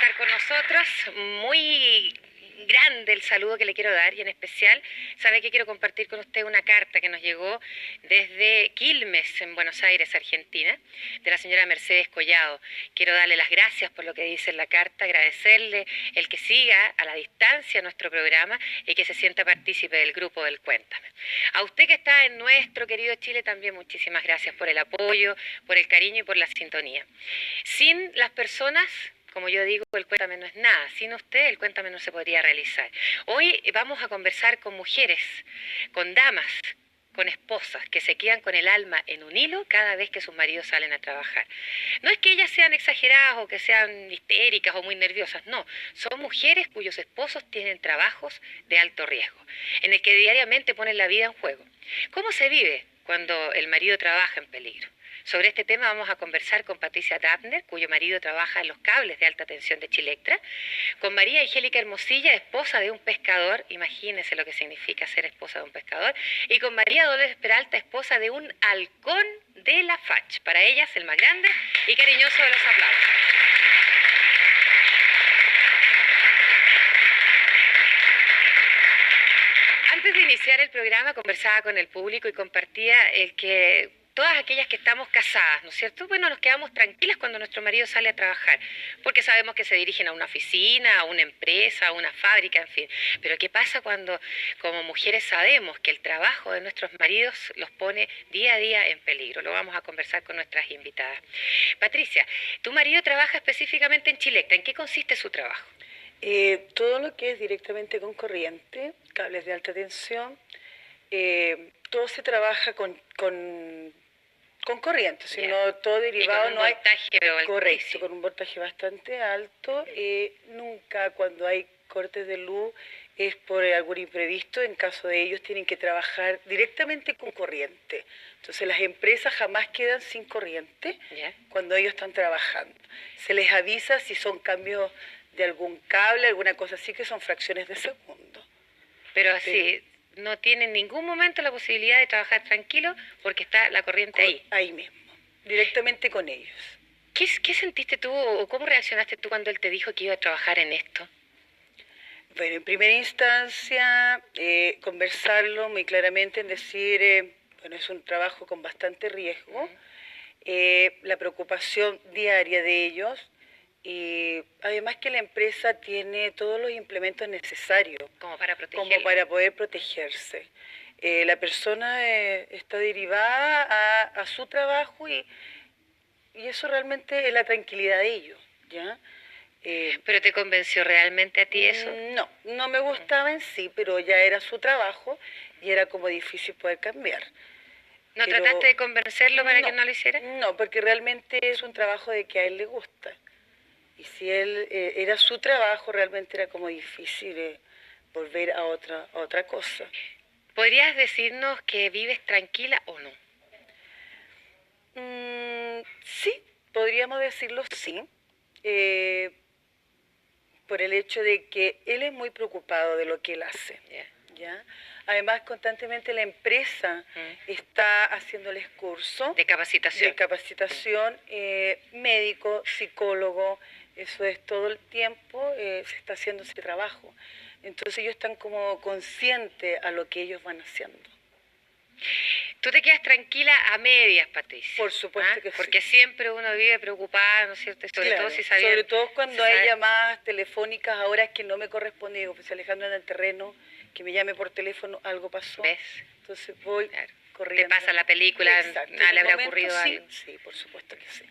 estar con nosotros. Muy grande el saludo que le quiero dar y en especial sabe que quiero compartir con usted una carta que nos llegó desde Quilmes, en Buenos Aires, Argentina, de la señora Mercedes Collado. Quiero darle las gracias por lo que dice en la carta, agradecerle el que siga a la distancia nuestro programa y que se sienta partícipe del grupo del Cuéntame. A usted que está en nuestro querido Chile también muchísimas gracias por el apoyo, por el cariño y por la sintonía. Sin las personas, como yo digo, el Cuéntame no es nada. Sin usted, el Cuéntame no se podría realizar. Hoy vamos a conversar con mujeres, con damas, con esposas que se quedan con el alma en un hilo cada vez que sus maridos salen a trabajar. No es que ellas sean exageradas o que sean histéricas o muy nerviosas, no. Son mujeres cuyos esposos tienen trabajos de alto riesgo, en el que diariamente ponen la vida en juego. ¿Cómo se vive cuando el marido trabaja en peligro? Sobre este tema vamos a conversar con Patricia Dapner, cuyo marido trabaja en los cables de alta tensión de Chilectra, con María Angélica Hermosilla, esposa de un pescador, imagínese lo que significa ser esposa de un pescador, y con María Dolores Peralta, esposa de un halcón de la FACH. Para ellas, el más grande y cariñoso de los aplausos. Antes de iniciar el programa conversaba con el público y compartía el que todas aquellas que estamos casadas, ¿no es cierto? Bueno, nos quedamos tranquilas cuando nuestro marido sale a trabajar, porque sabemos que se dirigen a una oficina, a una empresa, a una fábrica, en fin. Pero ¿qué pasa cuando como mujeres sabemos que el trabajo de nuestros maridos los pone día a día en peligro? Lo vamos a conversar con nuestras invitadas. Patricia, tu marido trabaja específicamente en Chilectra. ¿En qué consiste su trabajo? Todo lo que es directamente con corriente, cables de alta tensión, todo se trabaja con corriente, sino todo derivado, no hay voltaje, correcto, con un voltaje bastante alto. Nunca cuando hay cortes de luz es por algún imprevisto. En caso de ellos tienen que trabajar directamente con corriente. Entonces las empresas jamás quedan sin corriente cuando ellos están trabajando. Se les avisa si son cambios de algún cable, alguna cosa así, que son fracciones de segundo. Pero así, no tienen en ningún momento la posibilidad de trabajar tranquilo porque está la corriente ahí. Ahí mismo, directamente con ellos. ¿Qué sentiste tú o cómo reaccionaste tú cuando él te dijo que iba a trabajar en esto? Bueno, en primera instancia, conversarlo muy claramente, en decir, bueno, es un trabajo con bastante riesgo, la preocupación diaria de ellos, y además que la empresa tiene todos los implementos necesarios como para poder protegerse. La persona está derivada a su trabajo y eso realmente es la tranquilidad de ellos, ¿ya? ¿Pero te convenció realmente a ti eso? No me gustaba en sí, pero ya era su trabajo y era como difícil poder cambiar. ¿No trataste de convencerlo para que no lo hiciera? No, porque realmente es un trabajo de que a él le gusta. Y si él era su trabajo, realmente era como difícil volver a otra cosa. ¿Podrías decirnos que vives tranquila o no? Sí, podríamos decirlo sí. Por el hecho de que él es muy preocupado de lo que él hace. ¿Ya? Además, constantemente la empresa está haciéndoles cursos de capacitación, médico, psicólogo, eso es todo el tiempo, se está haciendo ese trabajo. Entonces ellos están como conscientes a lo que ellos van haciendo. ¿Tú te quedas tranquila a medias, Patricia? Por supuesto que sí. Porque siempre uno vive preocupada, ¿no es cierto? Sobre todo cuando hay llamadas telefónicas a horas que no me corresponden. Digo, pues Alejandro en el terreno, que me llame por teléfono, algo pasó. ¿Ves? Entonces voy corriendo. Te pasa la película, nada le habrá ocurrido algo. Sí, por supuesto que sí.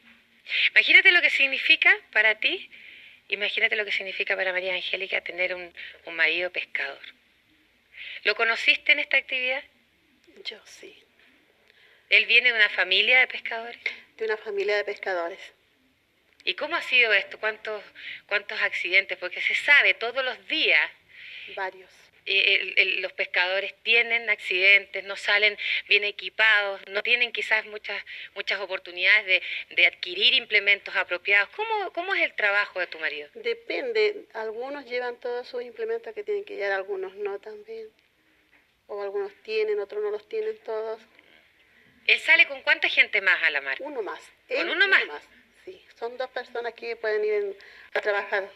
Imagínate lo que significa para ti, imagínate lo que significa para María Angélica tener un marido pescador. ¿Lo conociste en esta actividad? Yo sí. ¿Él viene de una familia de pescadores? De una familia de pescadores. ¿Y cómo ha sido esto? ¿Cuántos accidentes? Porque se sabe todos los días. Varios. Los pescadores tienen accidentes, no salen bien equipados, no tienen quizás muchas oportunidades de adquirir implementos apropiados. ¿Cómo es el trabajo de tu marido? Depende. Algunos llevan todos sus implementos que tienen que llevar, algunos no también. O algunos tienen, otros no los tienen todos. ¿Él sale con cuánta gente más a la mar? Uno más. ¿Con uno más? Sí, son 2 personas que pueden ir a trabajar.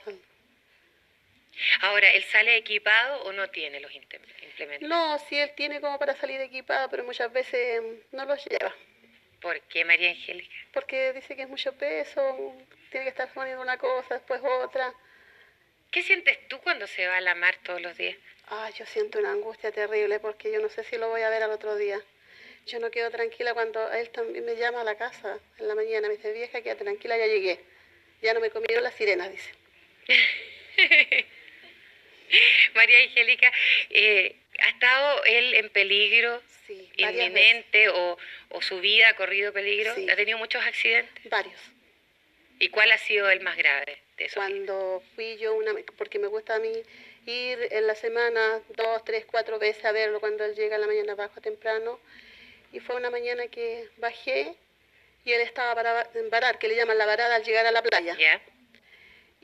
Ahora, ¿él sale equipado o no tiene los implementos? No, sí, él tiene como para salir equipado, pero muchas veces no los lleva. ¿Por qué, María Angélica? Porque dice que es mucho peso, tiene que estar poniendo una cosa, después otra. ¿Qué sientes tú cuando se va a la mar todos los días? Ay, yo siento una angustia terrible porque yo no sé si lo voy a ver al otro día. Yo no quedo tranquila cuando él también me llama a la casa en la mañana. Me dice, vieja, quédate tranquila, ya llegué. Ya no me comieron las sirenas, dice. María Angélica, ¿ha estado él en peligro Sí, varias inminente o su vida ha corrido peligro? Sí. ¿Ha tenido muchos accidentes? veces. Varios. ¿Y cuál ha sido el más grave de esos? Cuando fui yo, porque me gusta a mí ir en la semana 2, 3, 4 veces a verlo cuando él llega en la mañana, bajo temprano. Y fue una mañana que bajé y él estaba en varar, que le llaman la varada al llegar a la playa. ¿Ya?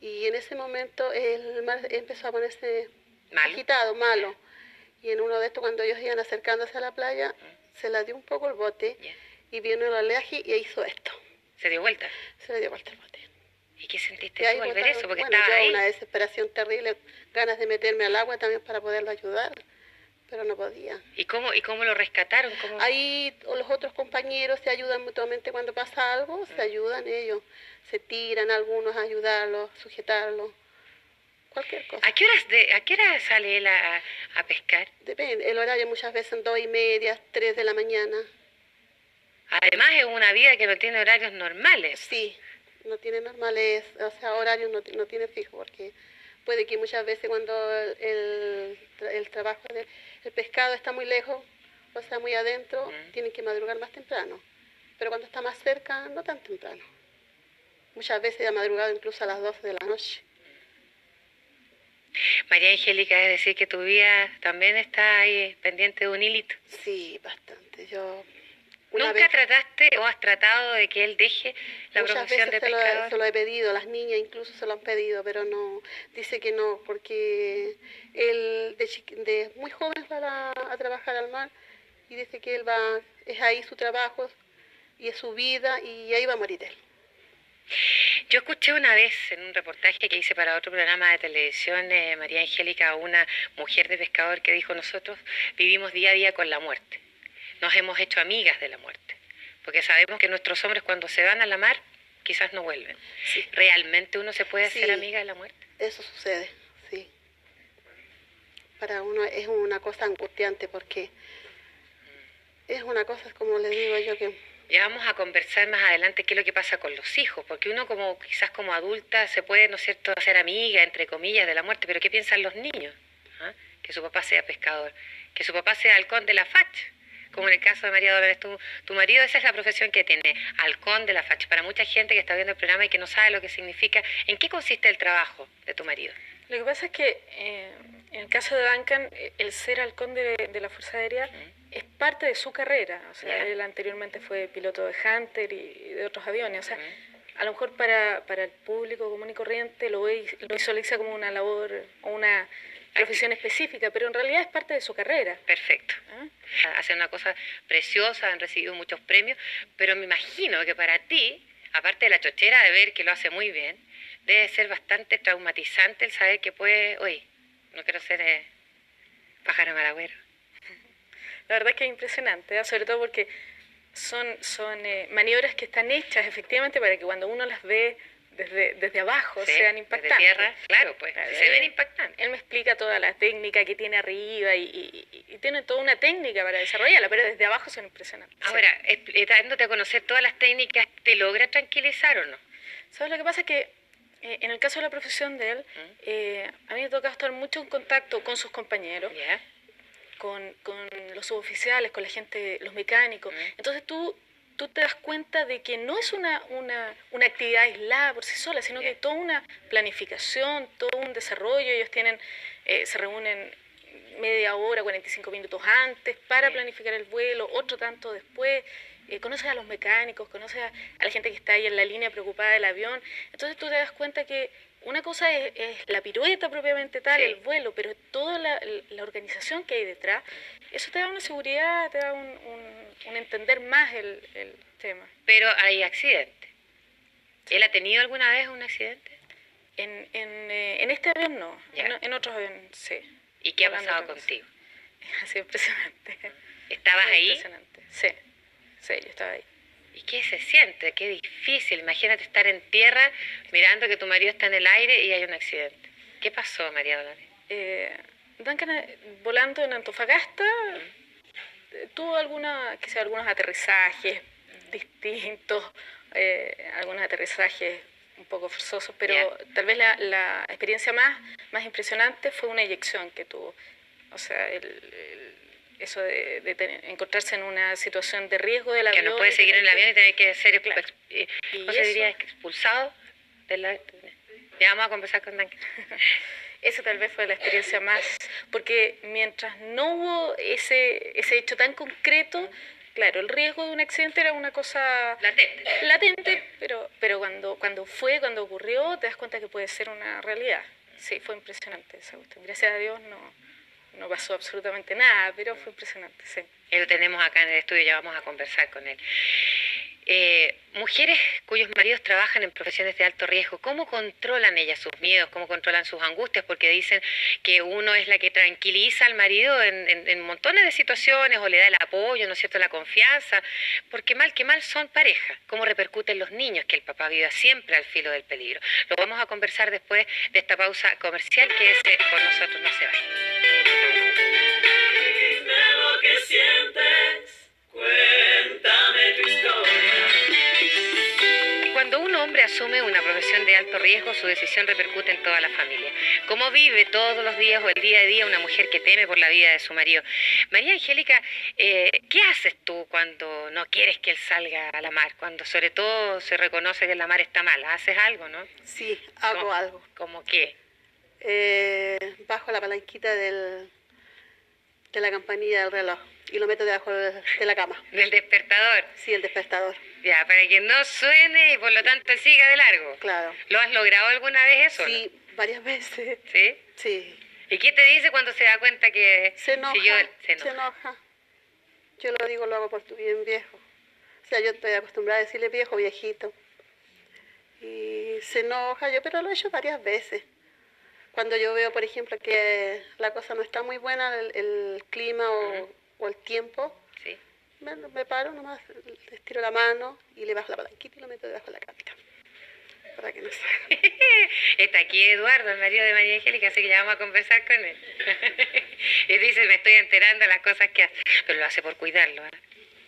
Y en ese momento el mar empezó a ponerse ¿Malo? agitado, malo. Y en uno de estos, cuando ellos iban acercándose a la playa, se le dio un poco el bote ¿Ya? y vino el oleaje y hizo esto. ¿Se dio vuelta? Se le dio vuelta el bote. ¿Y qué sentiste Y ahí tú al ver botaron- eso? Porque bueno, estaba yo ahí. una desesperación terrible, ganas de meterme al agua también para poderlo ayudar, pero no podía. ¿Y cómo lo rescataron? ¿Cómo? Ahí los otros compañeros se ayudan mutuamente cuando pasa algo, se ayudan ellos, se tiran algunos a ayudarlos, sujetarlos, cualquier cosa. ¿A qué hora sale él a pescar? Depende, el horario muchas veces son 2:30, 3 de la mañana. Además es una vida que no tiene horarios normales. Sí, no tiene normales, o sea, horarios no tiene fijo, porque puede que muchas veces cuando el trabajo del pescado está muy lejos, o sea, muy adentro, tienen que madrugar más temprano. Pero cuando está más cerca, no tan temprano. Muchas veces ha madrugado incluso a las 12 de la noche. María Angélica, es decir, que tu vida también está ahí pendiente de un hilito. Sí, bastante. Yo una ¿Nunca vez, trataste o has tratado de que él deje la muchas profesión de veces pescador? se lo he pedido, las niñas incluso se lo han pedido, pero no, dice que no, porque él de muy joven va a trabajar al mar y dice que él va, es ahí su trabajo y es su vida y ahí va a morir él. Yo escuché una vez en un reportaje que hice para otro programa de televisión, María Angélica, a una mujer de pescador que dijo: nosotros vivimos día a día con la muerte. Nos hemos hecho amigas de la muerte, porque sabemos que nuestros hombres cuando se van a la mar quizás no vuelven. Sí. ¿Realmente uno se puede hacer Sí. amiga de la muerte? Eso sucede, sí. Para uno es una cosa angustiante porque es una cosa, como les digo yo, que Ya vamos a conversar más adelante qué es lo que pasa con los hijos, porque uno como quizás como adulta se puede, ¿no es cierto?, hacer amiga, entre comillas, de la muerte, pero ¿qué piensan los niños? ¿Ah? Que su papá sea pescador, que su papá sea halcón de la facha, como en el caso de María Dolores, tu marido, esa es la profesión que tiene, halcón de la facha. Para mucha gente que está viendo el programa y que no sabe lo que significa, ¿en qué consiste el trabajo de tu marido? Lo que pasa es que en el caso de Duncan, el ser halcón de la Fuerza Aérea es parte de su carrera. O sea, Ya. él anteriormente fue piloto de Hunter y de otros aviones. O sea, a lo mejor para el público común y corriente lo visualiza como una labor o una profesión específica, pero en realidad es parte de su carrera. Perfecto. ¿Ah? Hacen una cosa preciosa, han recibido muchos premios, pero me imagino que para ti, aparte de la chochera de ver que lo hace muy bien, debe ser bastante traumatizante el saber que puede, oye, no quiero ser pájaro malagüero. La verdad es que es impresionante, ¿eh? Sobre todo porque son maniobras que están hechas efectivamente para que cuando uno las ve desde abajo Sí, sean desde impactantes. tierra, claro, pues, Claro, se ven él- impactantes. Él me explica toda la técnica que tiene arriba y tiene toda una técnica para desarrollarla, pero desde abajo son impresionantes. Ahora, dándote a conocer todas las técnicas, ¿te logra tranquilizar o no? ¿Sabes lo que pasa? Que en el caso de la profesión de él, a mí me toca estar mucho en contacto con sus compañeros, ¿Ya? con los suboficiales, con la gente, los mecánicos. Entonces tú te das cuenta de que no es una actividad aislada por sí sola, sino que hay toda una planificación, todo un desarrollo. Ellos se reúnen media hora, 45 minutos antes para planificar el vuelo, otro tanto después. Conoces a los mecánicos, conoces a la gente que está ahí en la línea preocupada del avión. Entonces tú te das cuenta que una cosa es la pirueta propiamente tal, Sí. el vuelo, pero toda la organización que hay detrás, eso te da una seguridad, te da un entender más el tema. Pero hay accidentes. ¿Él ha tenido alguna vez un accidente? En este avión no, Ya. en otros aviones sí. ¿Y qué ha Volando pasado otra cosa. contigo? Ha sido impresionante. ¿Estabas Muy ahí? Impresionante, sí, sí, yo estaba ahí. ¿Y qué se siente? Qué difícil. Imagínate estar en tierra mirando que tu marido está en el aire y hay un accidente. ¿Qué pasó, María Dolores? Duncan, volando en Antofagasta, tuvo algunos aterrizajes distintos, algunos aterrizajes un poco forzosos, pero Ya. tal vez la experiencia más impresionante fue una eyección que tuvo. O sea, eso de encontrarse en una situación de riesgo del Que avión. no puede seguir en el avión y tener que ser Claro. ¿cómo Y se eso- diría? Expulsado de la... Ya vamos a conversar con Duncan. Esa tal vez fue la experiencia más, porque mientras no hubo ese hecho tan concreto, claro, el riesgo de un accidente era una cosa latente, pero cuando ocurrió, te das cuenta que puede ser una realidad. Sí, fue impresionante esa cuestión. Gracias a Dios no pasó absolutamente nada, pero fue impresionante, sí. Y lo tenemos acá en el estudio, ya vamos a conversar con él. Mujeres cuyos maridos trabajan en profesiones de alto riesgo, ¿cómo controlan ellas sus miedos? ¿Cómo controlan sus angustias? Porque dicen que uno es la que tranquiliza al marido en montones de situaciones o le da el apoyo, ¿no es cierto?, la confianza, porque mal que mal son pareja. ¿Cómo repercuten los niños que el papá viva siempre al filo del peligro? Lo vamos a conversar después de esta pausa comercial, que ese con nosotros no se vaya. Dime lo que sientes, cuéntame tu historia. Cuando un hombre asume una profesión de alto riesgo, su decisión repercute en toda la familia. ¿Cómo vive todos los días o el día a día una mujer que teme por la vida de su marido? María Angélica, ¿qué haces tú cuando no quieres que él salga a la mar? Cuando sobre todo se reconoce que la mar está mala. ¿Haces algo, no? Sí, hago ¿Cómo- algo. ¿Cómo qué? Bajo la palanquita de la campanilla del reloj y lo meto debajo de la cama. Del despertador. Sí, el despertador, Ya, para que no suene y por lo tanto él siga de largo. claro. ¿Lo has logrado alguna vez eso? Sí, varias veces. ¿No? ¿Sí? Sí. ¿Y qué te dice cuando se da cuenta que Se enoja, siguió se enoja. Yo lo digo, lo hago por tu bien, viejo. O sea, yo estoy acostumbrada a decirle viejo, viejito. Y se enoja, pero lo he hecho varias veces. Cuando yo veo, por ejemplo, que la cosa no está muy buena, el clima o el tiempo, Sí. me paro nomás, le estiro la mano y le bajo la palanquita y lo meto debajo de la camita. Para que no salga. Está aquí Eduardo, el marido de María Angélica, así que ya vamos a conversar con él. Y dice, me estoy enterando de las cosas que hace, pero lo hace por cuidarlo, ¿eh?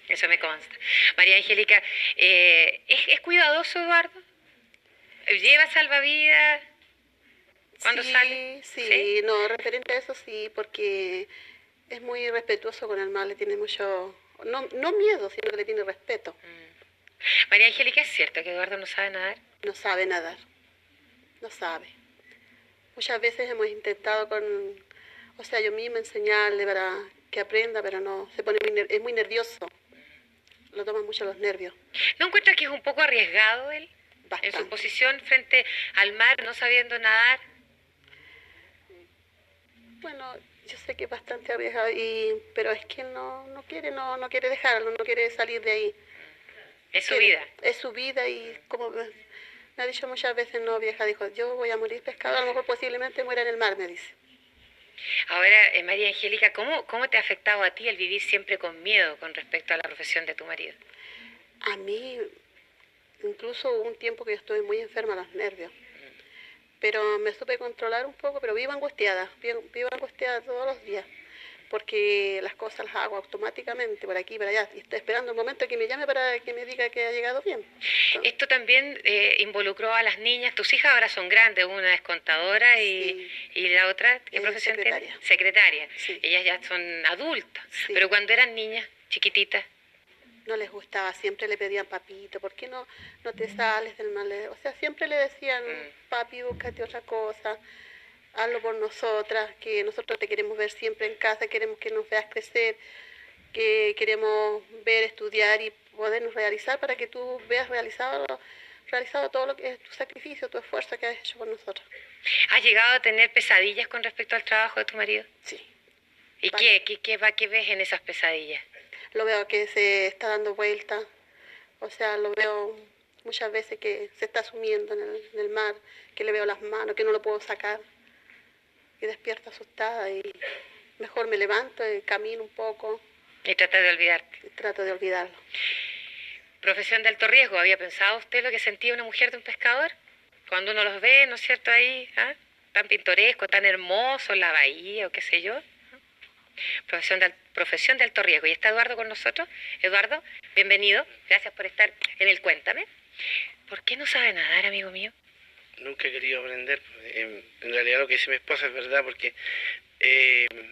Eso me consta. María Angélica, ¿es cuidadoso Eduardo? ¿Lleva salvavidas? ¿Cuándo Sí, sale? sí, no, referente a eso sí, porque es muy respetuoso con el mar, le tiene mucho, no miedo, sino que le tiene respeto. María Angélica, ¿es cierto que Eduardo no sabe nadar? No sabe nadar, no sabe. Muchas veces hemos intentado yo misma enseñarle para que aprenda, pero no, es muy nervioso, lo toman mucho los nervios, ¿No encuentras que es un poco arriesgado él? En su bastante. posición frente al mar, no sabiendo nadar. Bueno, yo sé que es bastante arriesgado, pero es que no quiere dejarlo, no quiere salir de ahí. Es su Quiere- vida. Es su vida y como me ha dicho muchas veces, no vieja, dijo, yo voy a morir pescado, a lo mejor posiblemente muera en el mar, me dice. Ahora, María Angélica, ¿cómo te ha afectado a ti el vivir siempre con miedo con respecto a la profesión de tu marido? A mí, incluso hubo un tiempo que yo estuve muy enferma de los nervios, pero me supe controlar un poco, pero vivo angustiada todos los días, porque las cosas las hago automáticamente, por aquí y por allá, y estoy esperando un momento que me llame para que me diga que ha llegado bien. Esto también involucró a las niñas. Tus hijas ahora son grandes, una es contadora y la otra, ¿qué profesión secretaria. tiene? Secretaria. Sí. Ellas ya son adultas, Sí. pero cuando eran niñas, chiquititas, No les gustaba, siempre le pedían papito, ¿por qué no te sales del mal? O sea, siempre le decían, papi, búscate otra cosa, hazlo por nosotras, que nosotros te queremos ver siempre en casa, queremos que nos veas crecer, que queremos ver, estudiar y podernos realizar para que tú veas realizado todo lo que es tu sacrificio, tu esfuerzo que has hecho por nosotros. ¿has llegado a tener pesadillas con respecto al trabajo de tu marido? Sí. ¿Y Vale. qué ves en esas pesadillas? Lo veo que se está dando vuelta, o sea, lo veo muchas veces que se está sumiendo en el mar, que le veo las manos, que no lo puedo sacar. Y despierto asustada y mejor me levanto, camino un poco Y trata de olvidarte. y trato de olvidarlo. Profesión de alto riesgo. ¿Había pensado usted lo que sentía una mujer de un pescador? Cuando uno los ve, ¿no es cierto? Ahí, tan pintoresco, tan hermoso, en la bahía o qué sé yo. Profesión de alto riesgo. ¿Y está Eduardo con nosotros? Eduardo, bienvenido. Gracias por estar en el Cuéntame. ¿Por qué no sabe nadar, amigo mío? Nunca he querido aprender. En realidad lo que dice mi esposa es verdad porque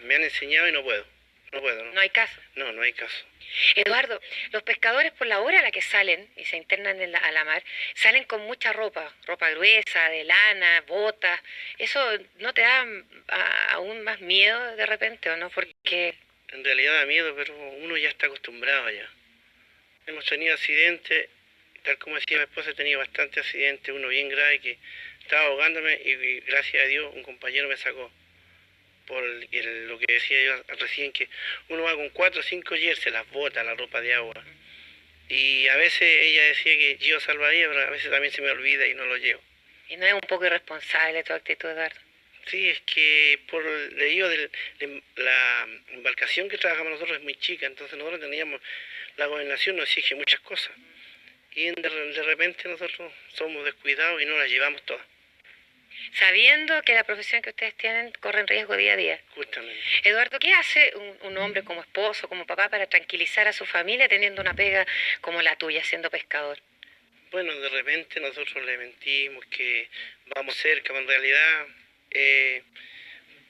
me han enseñado y no puedo. No puedo, ¿no? No hay caso. No hay caso. Eduardo, los pescadores por la hora a la que salen y se internan a la mar, salen con mucha ropa gruesa, de lana, botas. ¿Eso no te da aún más miedo de repente o no? Porque En realidad da miedo, pero uno ya está acostumbrado ya. Hemos tenido accidentes, tal como decía mi esposa, he tenido bastantes accidentes, uno bien grave que estaba ahogándome y gracias a Dios un compañero me sacó. Por lo que decía yo recién, que uno va con 4 o 5 jerseys, las botas, la ropa de agua. Y a veces ella decía que yo salvaría, pero a veces también se me olvida y no lo llevo. ¿y no es un poco irresponsable tu actitud, Eduardo? Sí, es que le digo, la embarcación que trabajamos nosotros es muy chica, entonces nosotros teníamos, la gobernación nos exige muchas cosas. Y de repente nosotros somos descuidados y no las llevamos todas, Sabiendo que la profesión que ustedes tienen corre en riesgo día a día. justamente. Eduardo, ¿qué hace un hombre como esposo, como papá, para tranquilizar a su familia teniendo una pega como la tuya, siendo pescador? Bueno, de repente nosotros le mentimos que vamos cerca, pero en realidad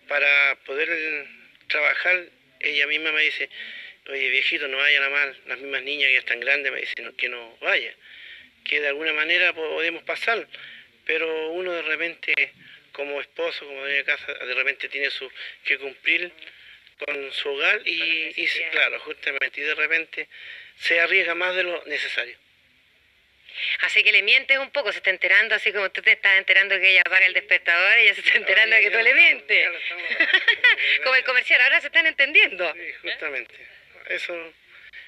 para poder trabajar, ella misma me dice, oye viejito, no vaya a la mar, las mismas niñas que ya están grandes me dicen que no vaya, que de alguna manera podemos pasar, pero uno de repente como esposo, como dueño de casa, de repente tiene que cumplir con su hogar y claro, justamente, y de repente se arriesga más de lo necesario. Así que le mientes un poco, se está enterando, así como tú te estás enterando que ella apaga el despertador, ella se está enterando de que tú le mientes. Como el comercial, ahora se están entendiendo. Sí, justamente. Eso.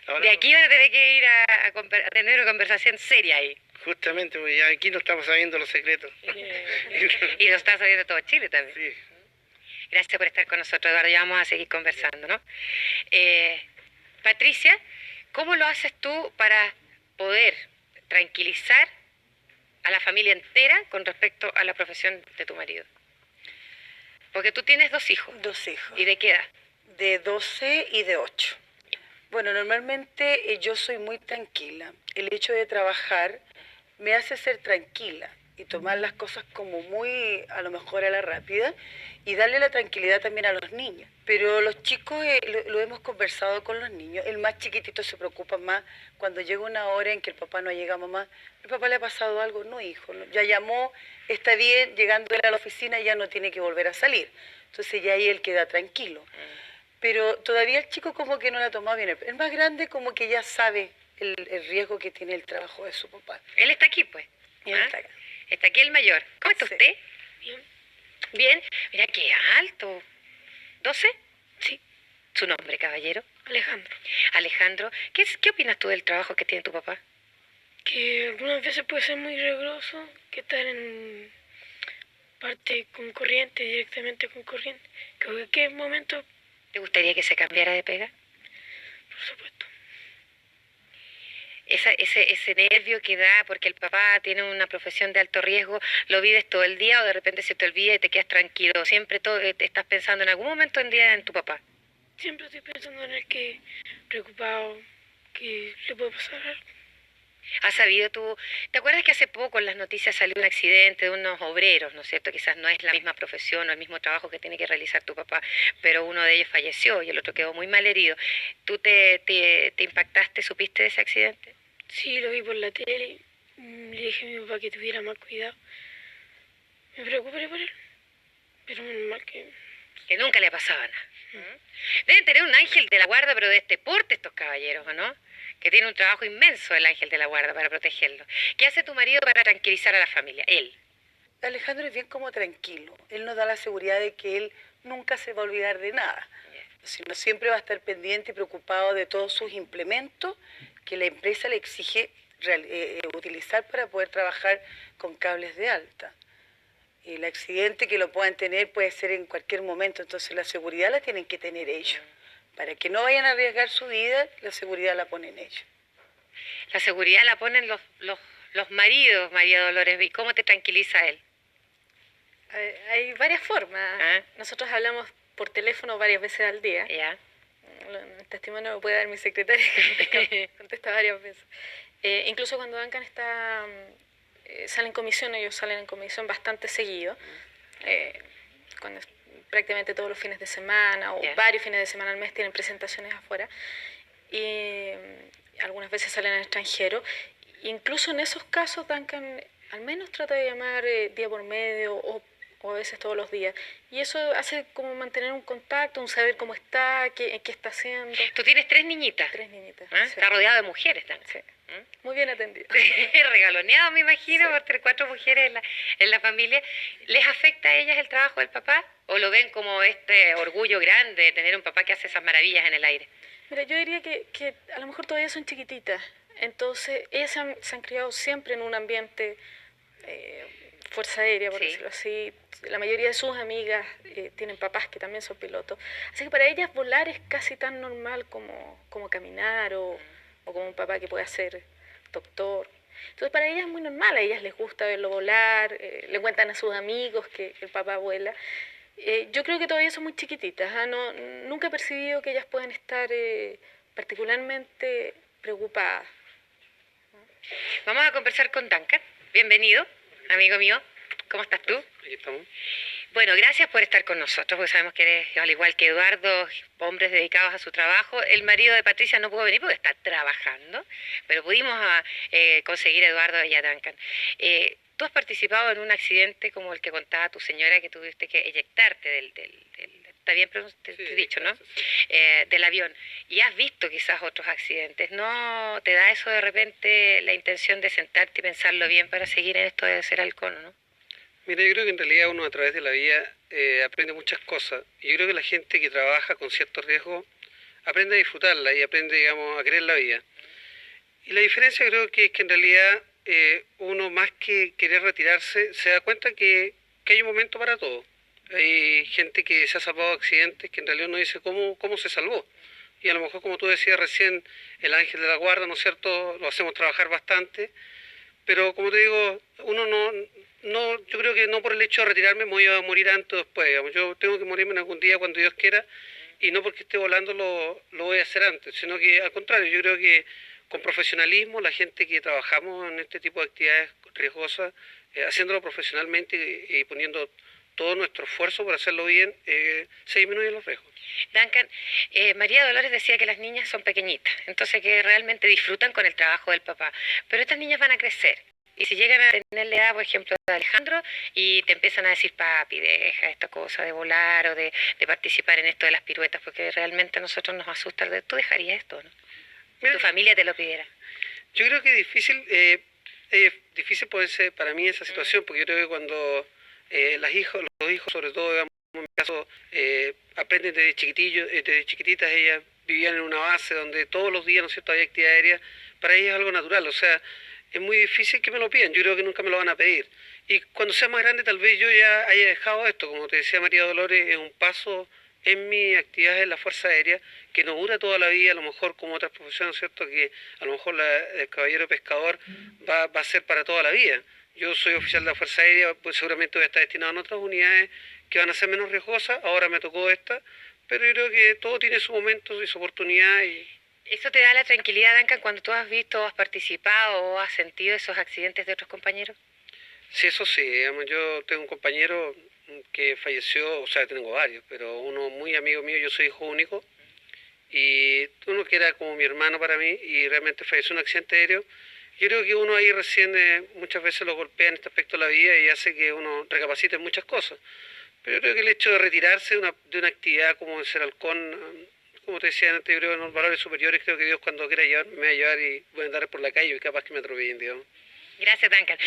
Ahora, De aquí van a tener que ir a tener una conversación seria ahí. justamente, pues ya aquí no estamos sabiendo los secretos. Y lo está sabiendo todo Chile también. Sí. Gracias por estar con nosotros, Eduardo. Ya vamos a seguir conversando, ¿no? Patricia, ¿cómo lo haces tú para poder tranquilizar a la familia entera con respecto a la profesión de tu marido? Porque tú tienes 2 hijos. 2 hijos, ¿Y de qué edad? de 12 y de 8. Bueno, normalmente yo soy muy tranquila. El hecho de trabajar me hace ser tranquila y tomar las cosas como muy, a lo mejor a la rápida, y darle la tranquilidad también a los niños. Pero los chicos, lo hemos conversado con los niños, el más chiquitito se preocupa más cuando llega una hora en que el papá no llega, mamá, ¿el papá le ha pasado algo? No, hijo, no. Ya llamó, está bien, llegando él a la oficina ya no tiene que volver a salir. Entonces ya ahí él queda tranquilo. Pero todavía el chico como que no la ha tomado bien. El más grande como que ya sabe el riesgo que tiene el trabajo de su papá. Él está aquí, pues. Y él está acá. Está aquí el mayor. ¿Cómo está Sí. usted? Bien. Bien. Mira qué alto. ¿12? Sí. ¿Su nombre, caballero? Alejandro, Alejandro. ¿Qué opinas tú del trabajo que tiene tu papá? que algunas veces puede ser muy riesgoso, que estar en parte con corriente, directamente con corriente, que en cualquier momento, ¿Te gustaría que se cambiara de pega? por supuesto. Ese nervio que da porque el papá tiene una profesión de alto riesgo, ¿lo vives todo el día o de repente se te olvida y te quedas tranquilo? ¿Siempre estás pensando en algún momento en día en tu papá? Siempre estoy pensando en el que, preocupado, que le puede pasar algo. ¿Has sabido tú? ¿Te acuerdas que hace poco en las noticias salió un accidente de unos obreros, ¿no es cierto? Quizás no es la misma profesión o el mismo trabajo que tiene que realizar tu papá, pero uno de ellos falleció y el otro quedó muy mal herido. ¿Tú te impactaste, supiste de ese accidente? Sí, lo vi por la tele, le dije a mi papá que tuviera más cuidado. Me preocupé por él, pero menos mal que... Que nunca le pasaba nada. Deben tener un ángel de la guarda, pero de este porte estos caballeros, ¿o no? Que tiene un trabajo inmenso el ángel de la guarda para protegerlo. ¿Qué hace tu marido para tranquilizar a la familia? Él. Alejandro es bien como tranquilo. Él nos da la seguridad de que él nunca se va a olvidar de nada, sino siempre va a estar pendiente y preocupado de todos sus implementos que la empresa le exige utilizar para poder trabajar con cables de alta. Y el accidente que lo puedan tener puede ser en cualquier momento, entonces la seguridad la tienen que tener ellos. Para que no vayan a arriesgar su vida, la seguridad la ponen ellos. La seguridad la ponen los maridos, María Dolores. ¿Y cómo te tranquiliza él? Hay varias formas. ¿Ah? Nosotros hablamos por teléfono varias veces al día. Ya. El testimonio lo puede dar mi secretaria, que contesta varias veces. Incluso cuando Duncan está sale en comisión, ellos salen en comisión bastante seguido, prácticamente todos los fines de semana o varios fines de semana al mes tienen presentaciones afuera, y algunas veces salen al extranjero. Incluso en esos casos Duncan al menos trata de llamar día por medio o a veces todos los días. Y eso hace como mantener un contacto, un saber cómo está, qué está haciendo. Tú tienes 3 niñitas. 3 niñitas. ¿Ah? Sí. Está rodeado de mujeres también. Sí. Muy bien atendido. Regaloneado, me imagino, Sí. por 3, 4 mujeres en la familia. ¿Les afecta a ellas el trabajo del papá? ¿O lo ven como este orgullo grande de tener un papá que hace esas maravillas en el aire? Mira, yo diría que a lo mejor todavía son chiquititas. Entonces, ellas se han criado siempre en un ambiente fuerza aérea, por Sí. decirlo así. La mayoría de sus amigas tienen papás que también son pilotos. Así que para ellas volar es casi tan normal como caminar o como un papá que puede ser doctor. Entonces para ellas es muy normal, a ellas les gusta verlo volar, le cuentan a sus amigos que el papá vuela. Yo creo que todavía son muy chiquititas, nunca he percibido que ellas puedan estar particularmente preocupadas. Vamos a conversar con Duncan. Bienvenido, amigo mío. ¿Cómo estás tú? Aquí estamos. Bueno, gracias por estar con nosotros, porque sabemos que eres, al igual que Eduardo, hombres dedicados a su trabajo. El marido de Patricia no pudo venir porque está trabajando, pero pudimos conseguir a Eduardo y a Duncan. Tú has participado en un accidente como el que contaba tu señora, que tuviste que eyectarte está bien dicho, ¿no? Del avión. Y has visto quizás otros accidentes. ¿No te da eso de repente la intención de sentarte y pensarlo bien para seguir en esto de ser halcón, no? Mira, yo creo que en realidad uno a través de la vida aprende muchas cosas. Y yo creo que la gente que trabaja con cierto riesgo aprende a disfrutarla y aprende, digamos, a querer la vida. Y la diferencia creo que es que en realidad uno más que querer retirarse se da cuenta que hay un momento para todo. Hay gente que se ha salvado de accidentes que en realidad uno dice cómo se salvó. Y a lo mejor, como tú decías recién, el ángel de la guarda, ¿no es cierto?, lo hacemos trabajar bastante. Pero como te digo, uno yo creo que no por el hecho de retirarme me voy a morir antes o después, digamos. Yo tengo que morirme en algún día cuando Dios quiera, y no porque esté volando lo voy a hacer antes, sino que al contrario, yo creo que con profesionalismo, la gente que trabajamos en este tipo de actividades riesgosas, haciéndolo profesionalmente y poniendo todo nuestro esfuerzo por hacerlo bien, se disminuyen los riesgos. Duncan, María Dolores decía que las niñas son pequeñitas, entonces que realmente disfrutan con el trabajo del papá, pero estas niñas van a crecer. Y si llegan a tener la edad, por ejemplo, de Alejandro, y te empiezan a decir, papi, deja esta cosa de volar o de participar en esto de las piruetas, porque realmente a nosotros nos asusta. ¿Tú dejarías esto, no? Si tu familia te lo pidiera. Yo creo que es difícil ponerse para mí esa situación, porque yo creo que cuando los hijos, sobre todo, digamos, en mi caso, aprenden desde chiquitillos, desde chiquititas, ellas vivían en una base donde todos los días, ¿no es cierto?, había actividad aérea, para ellas es algo natural, o sea, es muy difícil que me lo pidan, yo creo que nunca me lo van a pedir. Y cuando sea más grande tal vez yo ya haya dejado esto, como te decía María Dolores, es un paso en mi actividad en la Fuerza Aérea, que no dura toda la vida, a lo mejor como otras profesiones, ¿cierto?, que a lo mejor el caballero pescador va a ser para toda la vida. Yo soy oficial de la Fuerza Aérea, pues seguramente voy a estar destinado en otras unidades que van a ser menos riesgosas, ahora me tocó esta, pero yo creo que todo tiene su momento y su oportunidad. ¿Eso te da la tranquilidad, Duncan, cuando tú has visto, has participado o has sentido esos accidentes de otros compañeros? Sí, eso sí, digamos, yo tengo un compañero que falleció, o sea, tengo varios, pero uno muy amigo mío, yo soy hijo único, y uno que era como mi hermano para mí, y realmente falleció en un accidente aéreo. Yo creo que uno ahí recién muchas veces lo golpea en este aspecto de la vida y hace que uno recapacite en muchas cosas. Pero yo creo que el hecho de retirarse de una actividad como ser halcón, como te decía antes, yo creo que en los valores superiores, creo que Dios cuando quiera llevarme, me va a llevar y voy a andar por la calle y capaz que me atropellen, digamos. Gracias, Duncan.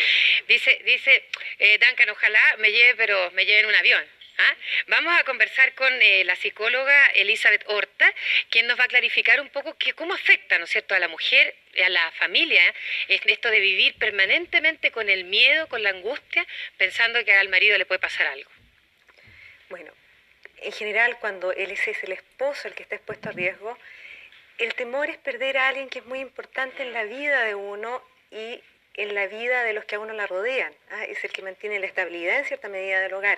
Dice Duncan, ojalá me lleve, pero me lleve en un avión. ¿Ah? Vamos a conversar con la psicóloga Elizabeth Horta, quien nos va a clarificar un poco cómo afecta, ¿no es cierto?, a la mujer, a la familia, esto de vivir permanentemente con el miedo, con la angustia, pensando que al marido le puede pasar algo. Bueno, en general cuando él es el esposo el que está expuesto a riesgo, el temor es perder a alguien que es muy importante en la vida de uno y en la vida de los que a uno la rodean. Es el que mantiene la estabilidad en cierta medida del hogar.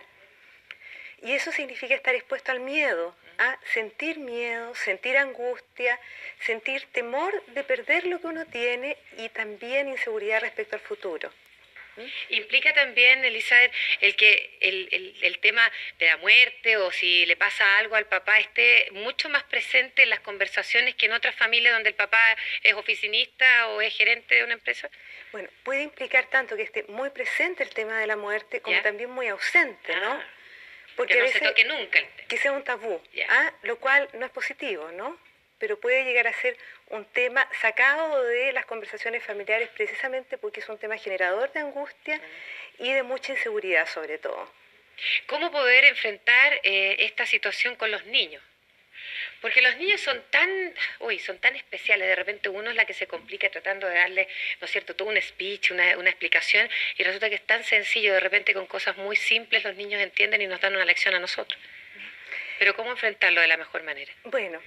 Y eso significa estar expuesto al miedo, a sentir miedo, sentir angustia, sentir temor de perder lo que uno tiene y también inseguridad respecto al futuro. Implica también, Elizabeth, el tema de la muerte o si le pasa algo al papá esté mucho más presente en las conversaciones que en otras familias donde el papá es oficinista o es gerente de una empresa. Bueno, puede implicar tanto que esté muy presente el tema de la muerte como también muy ausente, ¿no? Porque no se toque nunca el tema. Que sea un tabú, lo cual no es positivo, ¿no? Pero puede llegar a ser un tema sacado de las conversaciones familiares precisamente porque es un tema generador de angustia y de mucha inseguridad sobre todo. ¿Cómo poder enfrentar esta situación con los niños? Porque los niños son tan especiales, de repente uno es la que se complica tratando de darle, ¿no es cierto?, todo un speech, una explicación, y resulta que es tan sencillo, de repente con cosas muy simples los niños entienden y nos dan una lección a nosotros. Pero ¿cómo enfrentarlo de la mejor manera? Bueno,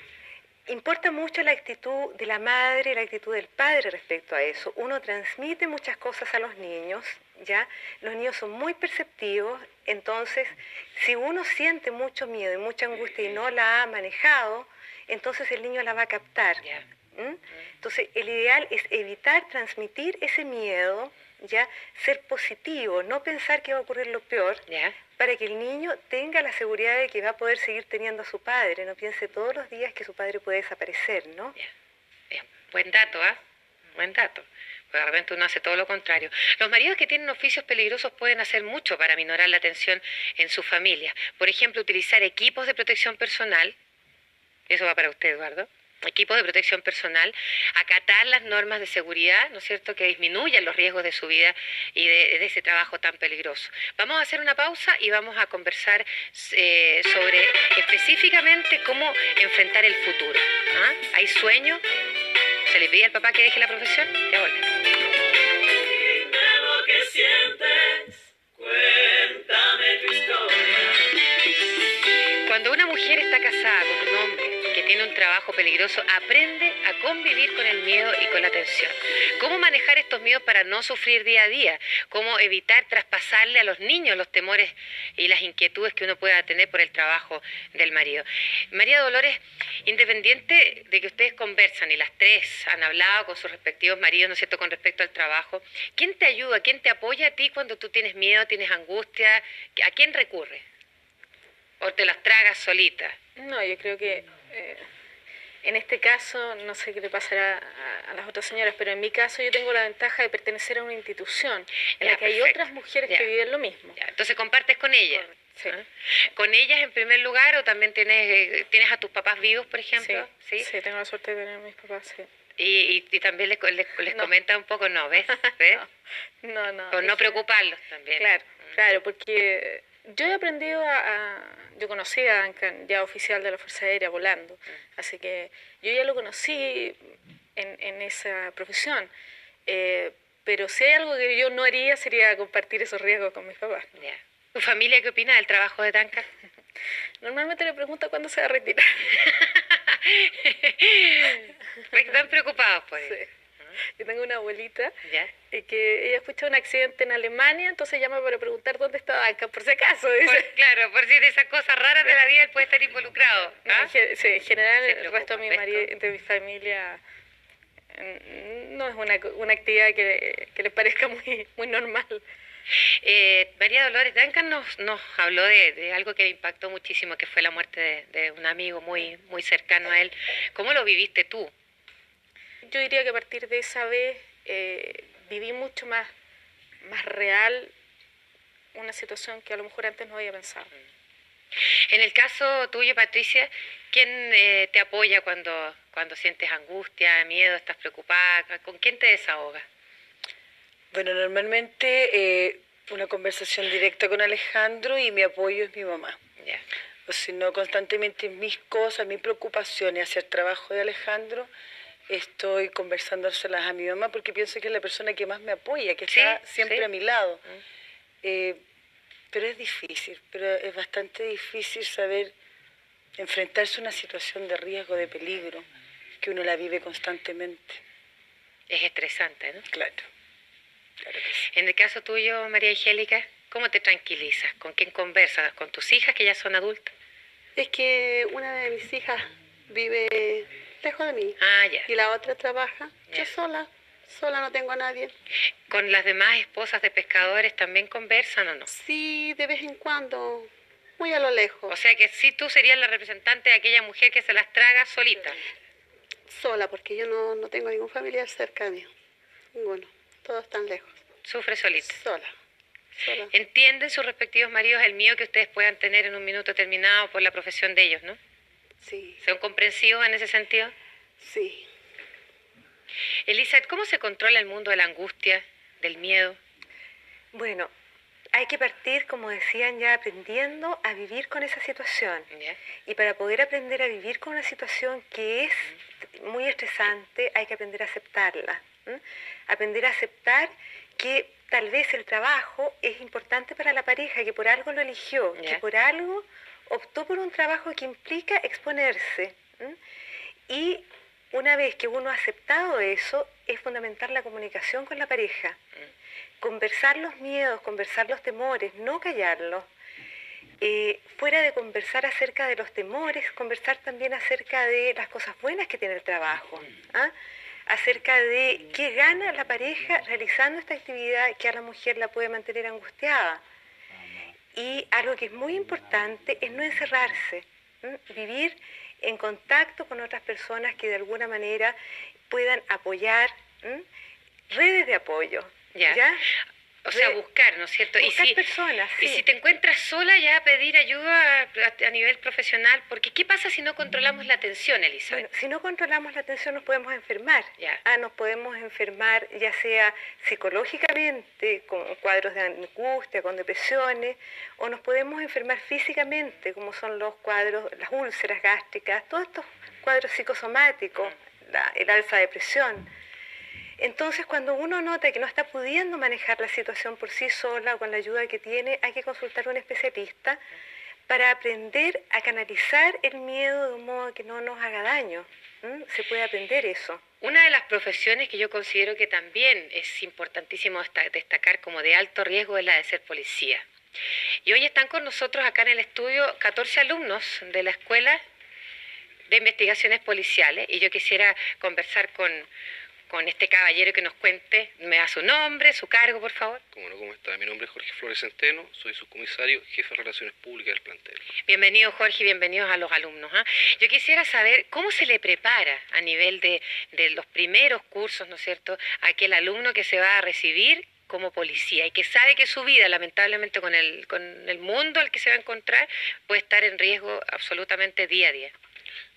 importa mucho la actitud de la madre y la actitud del padre respecto a eso. Uno transmite muchas cosas a los niños, ¿ya? Los niños son muy perceptivos, entonces si uno siente mucho miedo y mucha angustia y no la ha manejado, entonces el niño la va a captar. Entonces el ideal es evitar transmitir ese miedo, ¿ya? Ser positivo, no pensar que va a ocurrir lo peor, para que el niño tenga la seguridad de que va a poder seguir teniendo a su padre, no piense todos los días que su padre puede desaparecer, ¿no? Buen dato, Buen dato. Pues de repente uno hace todo lo contrario. Los maridos que tienen oficios peligrosos pueden hacer mucho para minorar la tensión en su familia. Por ejemplo, utilizar equipos de protección personal. Eso va para usted, Eduardo. Equipos de protección personal, acatar las normas de seguridad, ¿no es cierto?, que disminuyan los riesgos de su vida y de ese trabajo tan peligroso. Vamos a hacer una pausa y vamos a conversar sobre específicamente cómo enfrentar el futuro. ¿Hay sueños? ¿Se le pide al papá que deje la profesión? Ya volvemos. Dime lo que sientes, cuéntame tu historia. Cuando una mujer está casada con un hombre que tiene un trabajo peligroso, aprende a convivir con el miedo y con la tensión. ¿Cómo manejar estos miedos para no sufrir día a día? ¿Cómo evitar traspasarle a los niños los temores y las inquietudes que uno pueda tener por el trabajo del marido? María Dolores, independiente de que ustedes conversan y las tres han hablado con sus respectivos maridos, ¿no es cierto?, con respecto al trabajo, ¿quién te ayuda, quién te apoya a ti cuando tú tienes miedo, tienes angustia? ¿A quién recurres? ¿O te las tragas solita? No, yo creo que en este caso, no sé qué le pasará a las otras señoras, pero en mi caso yo tengo la ventaja de pertenecer a una institución en la que hay otras mujeres que viven lo mismo. Entonces compartes con ellas. Sí. ¿Con ellas en primer lugar o también tienes a tus papás vivos, por ejemplo? Sí, tengo la suerte de tener a mis papás, sí. Y también les comenta un poco, ¿no? ¿Ves? No. Por no preocuparlos también. Claro, porque yo he aprendido yo conocí a Duncan, ya oficial de la Fuerza Aérea, volando. Así que yo ya lo conocí en esa profesión. Pero si hay algo que yo no haría sería compartir esos riesgos con mis papás. ¿Tu familia qué opina del trabajo de Duncan? Normalmente le pregunto cuándo se va a retirar. Están preocupados por eso. Sí. Yo tengo una abuelita que ella escuchó un accidente en Alemania, entonces llama para preguntar dónde está Duncan, por si acaso. Dice. Claro, por si de esas cosas raras de la vida él puede estar involucrado. Sí, en general el resto de mi familia no es una actividad que les parezca muy normal. María Dolores, Duncan nos habló de algo que le impactó muchísimo, que fue la muerte de un amigo muy cercano a él. ¿Cómo lo viviste tú? Yo diría que a partir de esa vez viví mucho más real una situación que a lo mejor antes no había pensado. En el caso tuyo, Patricia, ¿quién te apoya cuando sientes angustia, miedo, estás preocupada? ¿Con quién te desahogas? Bueno, normalmente una conversación directa con Alejandro y mi apoyo es mi mamá. Ya. O si no, constantemente mis cosas, mis preocupaciones hacia el trabajo de Alejandro, estoy conversándoselas a mi mamá porque pienso que es la persona que más me apoya, que Sí, está siempre sí. a mi lado. Pero es difícil, pero es bastante difícil saber enfrentarse a una situación de riesgo, de peligro, que uno la vive constantemente. Es estresante, ¿no? Claro, claro que sí. En el caso tuyo, María Angélica, ¿cómo te tranquilizas? ¿Con quién conversas? ¿Con tus hijas que ya son adultas? Es que una de mis hijas vive lejos de mí Ah, ya. y la otra trabaja. Ya. Yo sola no tengo a nadie. ¿Con las demás esposas de pescadores también conversan o no? Sí, de vez en cuando, muy a lo lejos, O sea que sí tú serías la representante de aquella mujer que se las traga solita. sola, porque yo no tengo ningún familiar cerca mío. Ninguno, todos están lejos. Sufre solita. Sola. ¿Entienden sus respectivos maridos el mío que ustedes puedan tener en un minuto determinado por la profesión de ellos, no? Sí, ¿Son comprensivos en ese sentido? sí. Elizabeth, ¿cómo se controla el mundo de la angustia, del miedo? Bueno, hay que partir, como decían ya, aprendiendo a vivir con esa situación. ¿Ya? Y para poder aprender a vivir con una situación que es muy estresante, hay que aprender a aceptarla. ¿M? Aprender a aceptar que tal vez el trabajo es importante para la pareja, que por algo lo eligió, Ya. que por algo optó por un trabajo que implica exponerse. ¿M? Y una vez que uno ha aceptado eso, es fundamental la comunicación con la pareja. Conversar los miedos, conversar los temores, no callarlos. Fuera de conversar acerca de los temores, conversar también acerca de las cosas buenas que tiene el trabajo. ¿Ah? Acerca de qué gana la pareja realizando esta actividad que a la mujer la puede mantener angustiada. Y algo que es muy importante es no encerrarse, vivir en contacto con otras personas que de alguna manera puedan apoyar, redes de apoyo. Ya. O sea, Re- buscar, ¿no es cierto? buscar personas, y sí. si te encuentras sola, ya pedir ayuda a nivel profesional, porque ¿qué pasa si no controlamos la tensión, Elizabeth? Bueno, si no controlamos la atención nos podemos enfermar. Ya. Nos podemos enfermar ya sea psicológicamente, con cuadros de angustia, con depresiones, o nos podemos enfermar físicamente, como son los cuadros, las úlceras gástricas, todos estos cuadros psicosomáticos, el alza de presión. Entonces, cuando uno nota que no está pudiendo manejar la situación por sí sola o con la ayuda que tiene, hay que consultar a un especialista para aprender a canalizar el miedo de un modo que no nos haga daño. Se puede aprender eso. Una de las profesiones que yo considero que también es importantísimo destacar como de alto riesgo es la de ser policía. Y hoy están con nosotros acá en el estudio 14 alumnos de la Escuela de Investigaciones Policiales y yo quisiera conversar con este caballero que nos cuente, me da su nombre, su cargo, por favor. ¿Cómo está? Mi nombre es Jorge Flores Centeno, soy subcomisario, jefe de Relaciones Públicas del plantel. Bienvenido, Jorge, bienvenidos a los alumnos. Yo quisiera saber cómo se le prepara a nivel de los primeros cursos, ¿no es cierto?, a aquel alumno que se va a recibir como policía y que sabe que su vida, lamentablemente, con el mundo al que se va a encontrar, puede estar en riesgo absolutamente día a día.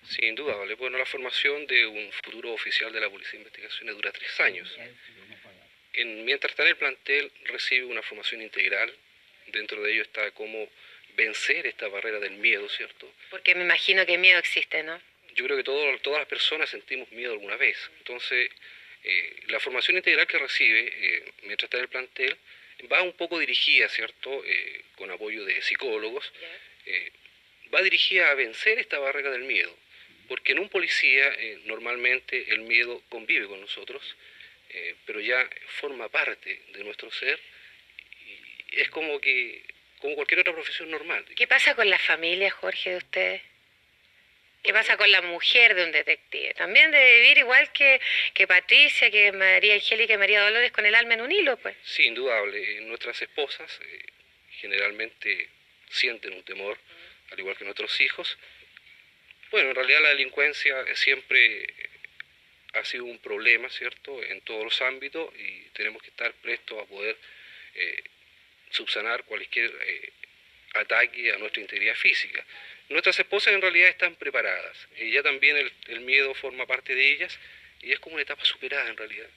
Sin duda, ¿vale? Bueno, la formación de un futuro oficial de la Policía de Investigaciones dura 3 años. Mientras está en el plantel, recibe una formación integral. Dentro de ello está cómo vencer esta barrera del miedo, ¿cierto? Porque me imagino que miedo existe, ¿no? Yo creo que todas las personas sentimos miedo alguna vez. Entonces, la formación integral que recibe mientras está en el plantel va un poco dirigida, ¿cierto? Con apoyo de psicólogos. Va dirigida a vencer esta barrera del miedo. Porque en un policía normalmente el miedo convive con nosotros, pero ya forma parte de nuestro ser y es como cualquier otra profesión normal. ¿Qué pasa con la familia, Jorge, de ustedes? ¿Qué pasa con la mujer de un detective? También debe vivir igual que Patricia, que María Angélica y María Dolores con el alma en un hilo, pues. Sí, indudable. Nuestras esposas generalmente sienten un temor, al igual que nuestros hijos. Bueno, en realidad la delincuencia siempre ha sido un problema, ¿cierto?, en todos los ámbitos y tenemos que estar prestos a poder subsanar cualquier ataque a nuestra integridad física. Nuestras esposas en realidad están preparadas y ya también el miedo forma parte de ellas y es como una etapa superada en realidad.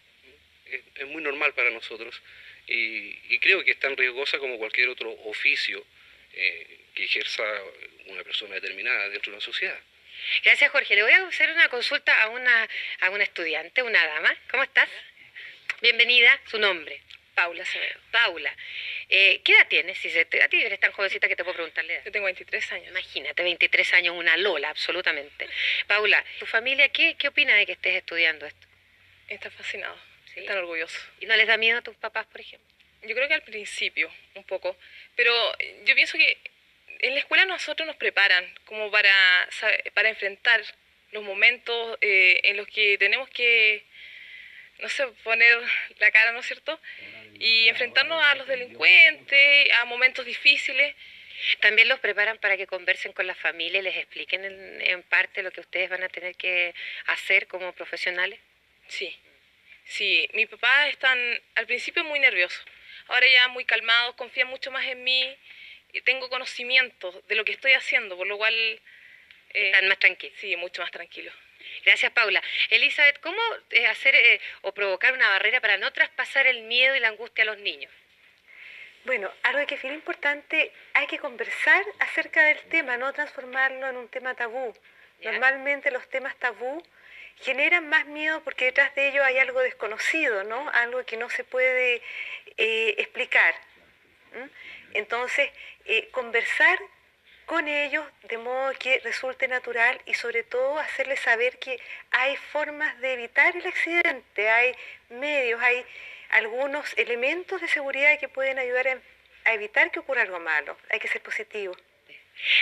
Es muy normal para nosotros y creo que es tan riesgosa como cualquier otro oficio que ejerza una persona determinada dentro de una sociedad. Gracias, Jorge. Le voy a hacer una consulta a una estudiante, una dama. ¿Cómo estás? Bienvenida. Su nombre. Paula Acevedo. Paula. ¿Qué edad tienes? Si a ti eres tan jovencita que te puedo preguntarle edad. Yo tengo 23 años. Imagínate, 23 años, una lola, absolutamente. Paula, ¿tu familia qué opina de que estés estudiando esto? Está fascinado. ¿Sí? Están orgullosos. ¿Y no les da miedo a tus papás, por ejemplo? Yo creo que al principio, un poco. Pero yo pienso que en la escuela nosotros nos preparan como para enfrentar los momentos en los que tenemos que, no sé, poner la cara, ¿no es cierto? Y enfrentarnos a los delincuentes, a momentos difíciles. También los preparan para que conversen con la familia y les expliquen en parte lo que ustedes van a tener que hacer como profesionales. Sí, sí. Mi papá están al principio muy nerviosos. Ahora ya muy calmados, confían mucho más en mí. Tengo conocimiento de lo que estoy haciendo, por lo cual... Están más tranquilos. Sí, mucho más tranquilos. Gracias, Paula. Elizabeth, ¿cómo hacer o provocar una barrera para no traspasar el miedo y la angustia a los niños? Bueno, algo que es bien importante, hay que conversar acerca del tema, no transformarlo en un tema tabú. ¿Ya? Normalmente los temas tabú generan más miedo porque detrás de ellos hay algo desconocido, ¿no? Algo que no se puede explicar. Entonces, conversar con ellos de modo que resulte natural y sobre todo hacerles saber que hay formas de evitar el accidente, hay medios, hay algunos elementos de seguridad que pueden ayudar a evitar que ocurra algo malo. Hay que ser positivo.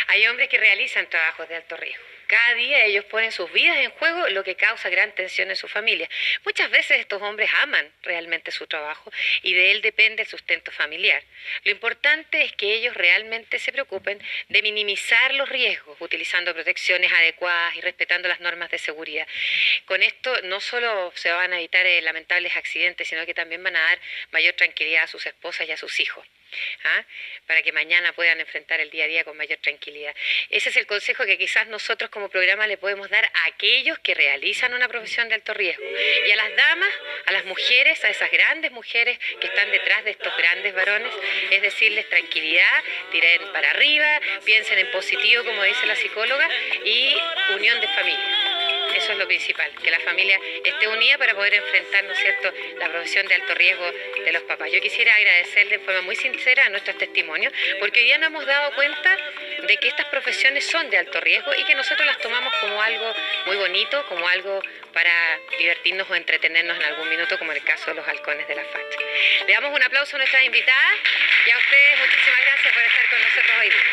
Hay hombres que realizan trabajos de alto riesgo. Cada día ellos ponen sus vidas en juego, lo que causa gran tensión en su familia. Muchas veces estos hombres aman realmente su trabajo y de él depende el sustento familiar. Lo importante es que ellos realmente se preocupen de minimizar los riesgos, utilizando protecciones adecuadas y respetando las normas de seguridad. Con esto no solo se van a evitar lamentables accidentes, sino que también van a dar mayor tranquilidad a sus esposas y a sus hijos. Para que mañana puedan enfrentar el día a día con mayor tranquilidad. Ese es el consejo que quizás nosotros como programa le podemos dar a aquellos que realizan una profesión de alto riesgo. Y a las damas, a las mujeres, a esas grandes mujeres que están detrás de estos grandes varones, es decirles tranquilidad, tiren para arriba, piensen en positivo, como dice la psicóloga, y unión de familia. Eso es lo principal, que la familia esté unida para poder enfrentar, ¿no es cierto?, la profesión de alto riesgo de los papás. Yo quisiera agradecerle de forma muy sincera a nuestros testimonios, porque hoy día nos hemos dado cuenta de que estas profesiones son de alto riesgo y que nosotros las tomamos como algo muy bonito, como algo para divertirnos o entretenernos en algún minuto, como en el caso de los halcones de la facha. Le damos un aplauso a nuestras invitadas y a ustedes muchísimas gracias por estar con nosotros hoy día.